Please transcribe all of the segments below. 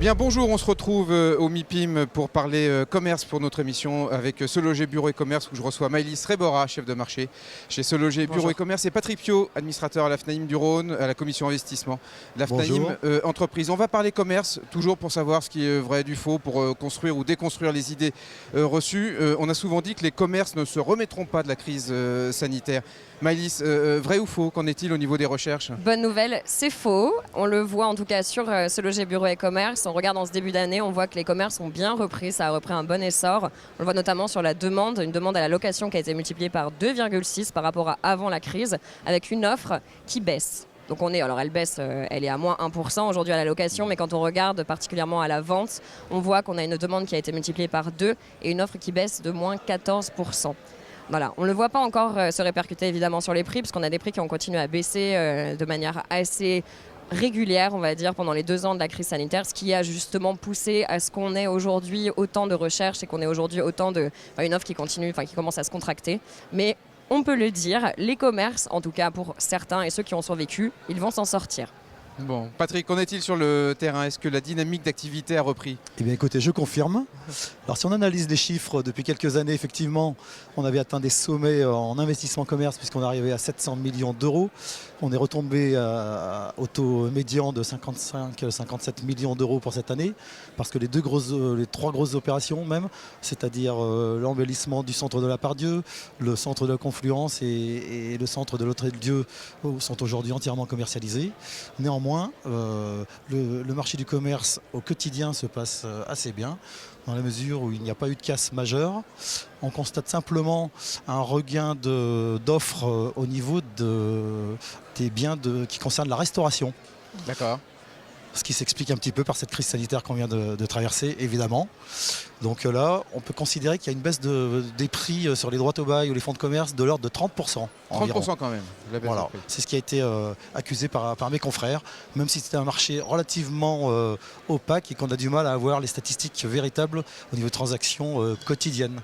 Bien, bonjour, on se retrouve au MIPIM pour parler commerce pour notre émission avec Se Loger Bureau et Commerce où je reçois Maëlys Rebora, chef de marché chez Se Loger Bureau et Commerce, et Patrick Piot, administrateur à la FNAIM du Rhône, à la commission investissement de la FNAIM entreprise. On va parler commerce, toujours pour savoir ce qui est vrai du faux, pour construire ou déconstruire les idées reçues. On a souvent dit que les commerces ne se remettront pas de la crise sanitaire. Maëlys, vrai ou faux? Qu'en est-il au niveau des recherches? Bonne nouvelle, c'est faux. On le voit en tout cas sur Se Loger Bureau et Commerce. On regarde en ce début d'année, on voit que les commerces ont bien repris, ça a repris un bon essor. On le voit notamment sur la demande, une demande à la location qui a été multipliée par 2,6 par rapport à avant la crise, avec une offre qui baisse. Donc elle baisse, elle est à moins 1% aujourd'hui à la location, mais quand on regarde particulièrement à la vente, on voit qu'on a une demande qui a été multipliée par 2 et une offre qui baisse de moins 14%. Voilà, on ne le voit pas encore se répercuter évidemment sur les prix, parce qu'on a des prix qui ont continué à baisser de manière assez régulière, on va dire, pendant les 2 ans de la crise sanitaire, ce qui a justement poussé à ce qu'on ait aujourd'hui autant de recherches et qu'on ait aujourd'hui autant une offre qui continue, qui commence à se contracter. Mais on peut le dire, les commerces, en tout cas pour certains et ceux qui ont survécu, ils vont s'en sortir. Bon, Patrick, qu'en est-il sur le terrain? Est-ce que la dynamique d'activité a repris? Eh bien écoutez, je confirme. Alors si on analyse les chiffres depuis quelques années, effectivement, on avait atteint des sommets en investissement commerce puisqu'on arrivait à 700 millions d'euros. On est retombé au taux médian de 55-57 millions d'euros pour cette année, parce que les 3 grosses opérations même, c'est-à-dire l'embellissement du centre de la Part-Dieu, le centre de la Confluence et le centre de l'Hôtel-Dieu sont aujourd'hui entièrement commercialisés. Néanmoins, le marché du commerce au quotidien se passe assez bien, dans la mesure où il n'y a pas eu de casse majeure. On constate simplement un regain d'offres au niveau des biens qui concernent la restauration. D'accord. Ce qui s'explique un petit peu par cette crise sanitaire qu'on vient de traverser, évidemment. Donc là, on peut considérer qu'il y a une baisse des prix sur les droits au bail ou les fonds de commerce de l'ordre de 30%. 30% quand même. Voilà. C'est ce qui a été accusé par mes confrères, même si c'était un marché relativement opaque et qu'on a du mal à avoir les statistiques véritables au niveau de transactions quotidiennes.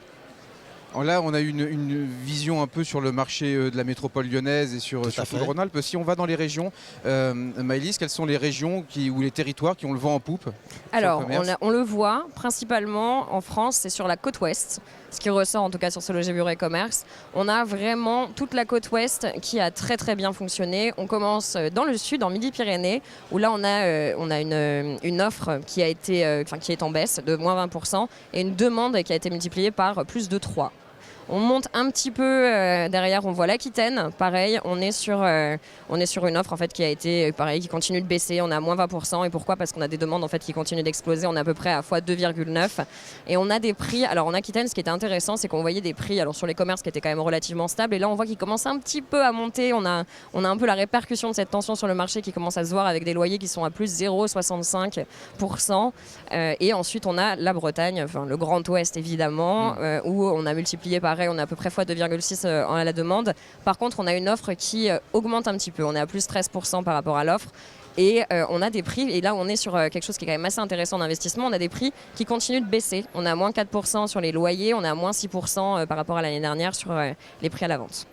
Là, on a une vision un peu sur le marché de la métropole lyonnaise et sur tout le Rhône-Alpes. Si on va dans les régions, Maëlys, quelles sont les régions ou les territoires qui ont le vent en poupe? Alors, on le voit principalement en France, c'est sur la côte ouest, ce qui ressort en tout cas sur Se Loger Bureau et Commerce. On a vraiment toute la côte ouest qui a très très bien fonctionné. On commence dans le sud, en Midi-Pyrénées, où là on a une offre qui est en baisse de moins 20% et une demande qui a été multipliée par plus de 3. On monte un petit peu derrière, on voit l'Aquitaine, pareil, on est sur une offre en fait qui a été pareil, qui continue de baisser, on a moins 20%. Et pourquoi? Parce qu'on a des demandes en fait qui continuent d'exploser, on est à peu près à x2,9 et on a des prix. Alors en Aquitaine, ce qui était intéressant, c'est qu'on voyait des prix sur les commerces qui étaient quand même relativement stables, et là on voit qu'ils commencent un petit peu à monter. On a un peu la répercussion de cette tension sur le marché qui commence à se voir avec des loyers qui sont à plus 0,65%. Et ensuite on a la Bretagne, le Grand Ouest évidemment, où on a multiplié par on a à peu près x2,6 à la demande. Par contre, on a une offre qui augmente un petit peu. On est à plus 13% par rapport à l'offre. Et on a des prix, et là on est sur quelque chose qui est quand même assez intéressant en investissement, on a des prix qui continuent de baisser. On a moins 4% sur les loyers, on a moins 6% par rapport à l'année dernière sur les prix à la vente.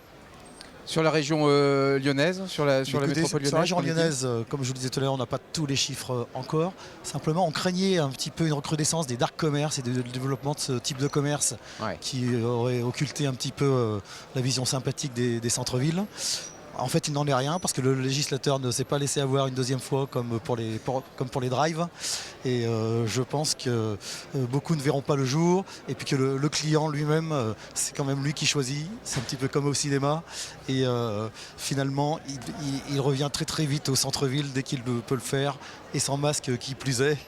Sur la région lyonnaise, sur la métropole lyonnaise? Sur la région lyonnaise, comme je vous le disais tout à l'heure, on n'a pas tous les chiffres encore. Simplement, on craignait un petit peu une recrudescence des dark commerce et du développement de ce type de commerce qui aurait occulté un petit peu la vision sympathique des centres-villes. En fait, il n'en est rien parce que le législateur ne s'est pas laissé avoir une deuxième fois comme pour les drives. Et je pense que beaucoup ne verront pas le jour. Et puis que le client lui-même, c'est quand même lui qui choisit. C'est un petit peu comme au cinéma. Et finalement, il revient très très vite au centre-ville dès qu'il peut le faire. Et sans masque qui plus est.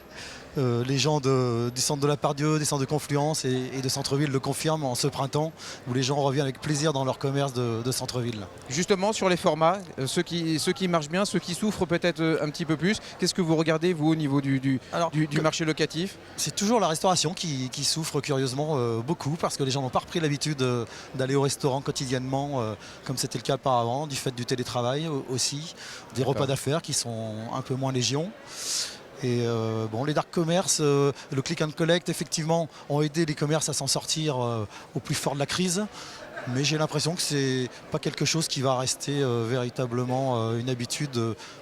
Les gens du centre de la Part-Dieu, des centres de Confluence et de centre-ville le confirment en ce printemps, où les gens reviennent avec plaisir dans leur commerce de centre-ville. Justement, sur les formats, ceux qui marchent bien, ceux qui souffrent peut-être un petit peu plus, qu'est-ce que vous regardez, vous, au niveau du marché locatif? C'est toujours la restauration qui souffre curieusement beaucoup, parce que les gens n'ont pas repris l'habitude d'aller au restaurant quotidiennement, comme c'était le cas auparavant, du fait du télétravail aussi, des repas d'affaires qui sont un peu moins légion. Et les dark commerce, le click and collect, effectivement, ont aidé les commerces à s'en sortir au plus fort de la crise. Mais j'ai l'impression que c'est pas quelque chose qui va rester véritablement une habitude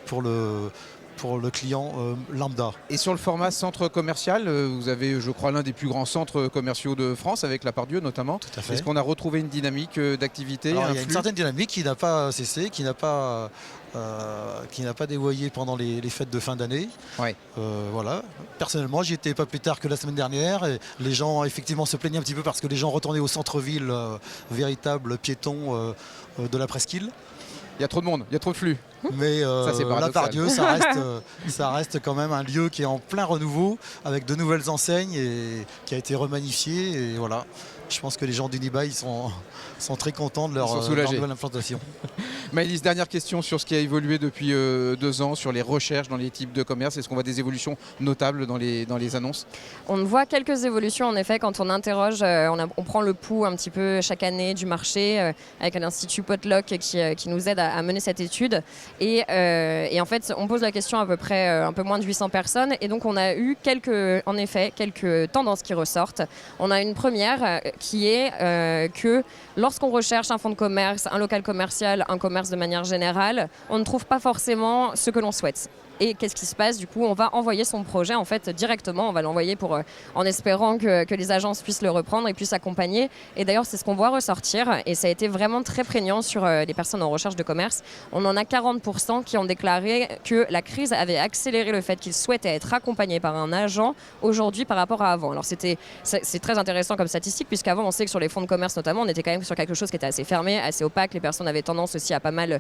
pour le pour le client lambda. Et sur le format centre commercial, vous avez, je crois, l'un des plus grands centres commerciaux de France, avec la Part-Dieu notamment. Tout à fait. Est-ce qu'on a retrouvé une dynamique d'activité? Il y a une certaine dynamique qui n'a pas cessé, qui n'a pas dévoyé pendant les fêtes de fin d'année. Ouais. Voilà. Personnellement, j'y étais pas plus tard que la semaine dernière. Et les gens effectivement se plaignaient un petit peu parce que les gens retournaient au centre-ville véritable piéton de la presqu'île. Il y a trop de monde, il y a trop de flux. Mais la Part-Dieu, ça reste quand même un lieu qui est en plein renouveau avec de nouvelles enseignes et qui a été remagnifié. Et voilà, je pense que les gens d'Unibail sont très contents de leur nouvelle implantation. Maëlys, dernière question sur ce qui a évolué depuis 2 ans, sur les recherches dans les types de commerce. Est-ce qu'on voit des évolutions notables dans les annonces? On voit quelques évolutions en effet quand on interroge, on prend le pouls un petit peu chaque année du marché avec l'Institut Potluck qui nous aide à mener cette étude. Et en fait, on pose la question à peu près un peu moins de 800 personnes. Et donc, on a eu quelques tendances qui ressortent. On a une première qui est que lorsqu'on recherche un fonds de commerce, un local commercial, un commerce de manière générale, on ne trouve pas forcément ce que l'on souhaite. Et qu'est-ce qui se passe? Du coup, on va envoyer son projet en fait directement. On va l'envoyer en espérant que les agences puissent le reprendre et puissent accompagner. Et d'ailleurs, c'est ce qu'on voit ressortir. Et ça a été vraiment très prégnant sur les personnes en recherche de commerce. On en a 40% qui ont déclaré que la crise avait accéléré le fait qu'ils souhaitaient être accompagnés par un agent aujourd'hui par rapport à avant. Alors c'est très intéressant comme statistique, puisqu'avant, on sait que sur les fonds de commerce notamment, on était quand même sur quelque chose qui était assez fermé, assez opaque. Les personnes avaient tendance aussi à pas mal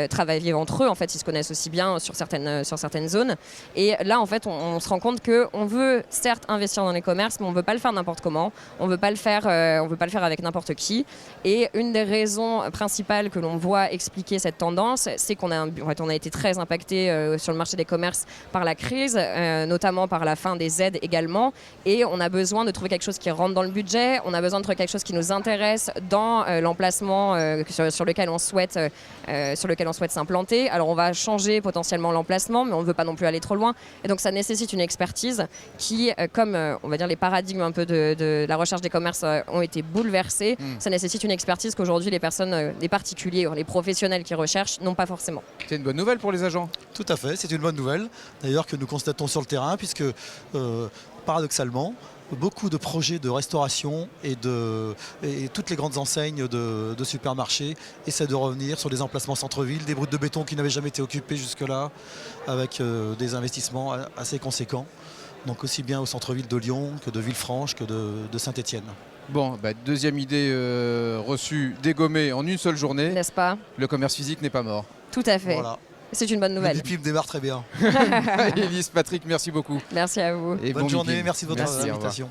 travailler entre eux. En fait, ils se connaissent aussi bien sur certaines zones. Et là, en fait, on se rend compte qu'on veut certes investir dans les commerces, mais on ne veut pas le faire n'importe comment. On ne veut pas le faire avec n'importe qui. Et une des raisons principales que l'on voit expliquer cette tendance, c'est qu'on a été très impacté sur le marché des commerces par la crise, notamment par la fin des aides également. Et on a besoin de trouver quelque chose qui rentre dans le budget. On a besoin de trouver quelque chose qui nous intéresse dans l'emplacement sur lequel on souhaite s'implanter. Alors, on va changer potentiellement l'emplacement, mais on ne veut pas non plus aller trop loin. Et donc, ça nécessite une expertise qui, comme on va dire les paradigmes un peu de la recherche des commerces ont été bouleversés, ça nécessite une expertise qu'aujourd'hui les personnes, les particuliers, les professionnels qui recherchent n'ont pas forcément. C'est une bonne nouvelle pour les agents. Tout à fait, c'est une bonne nouvelle. D'ailleurs que nous constatons sur le terrain, puisque paradoxalement, beaucoup de projets de restauration et toutes les grandes enseignes de supermarchés essaient de revenir sur des emplacements centre-ville, des routes de béton qui n'avaient jamais été occupées jusque-là, avec des investissements assez conséquents. Donc aussi bien au centre-ville de Lyon que de Villefranche que de Saint-Étienne. Bon, deuxième idée reçue, dégommée en une seule journée. N'est-ce pas? Le commerce physique n'est pas mort. Tout à fait. Voilà. C'est une bonne nouvelle. Le MIPIM démarre très bien. Maëlys, Patrick, merci beaucoup. Merci à vous. Bonne journée, merci de votre invitation.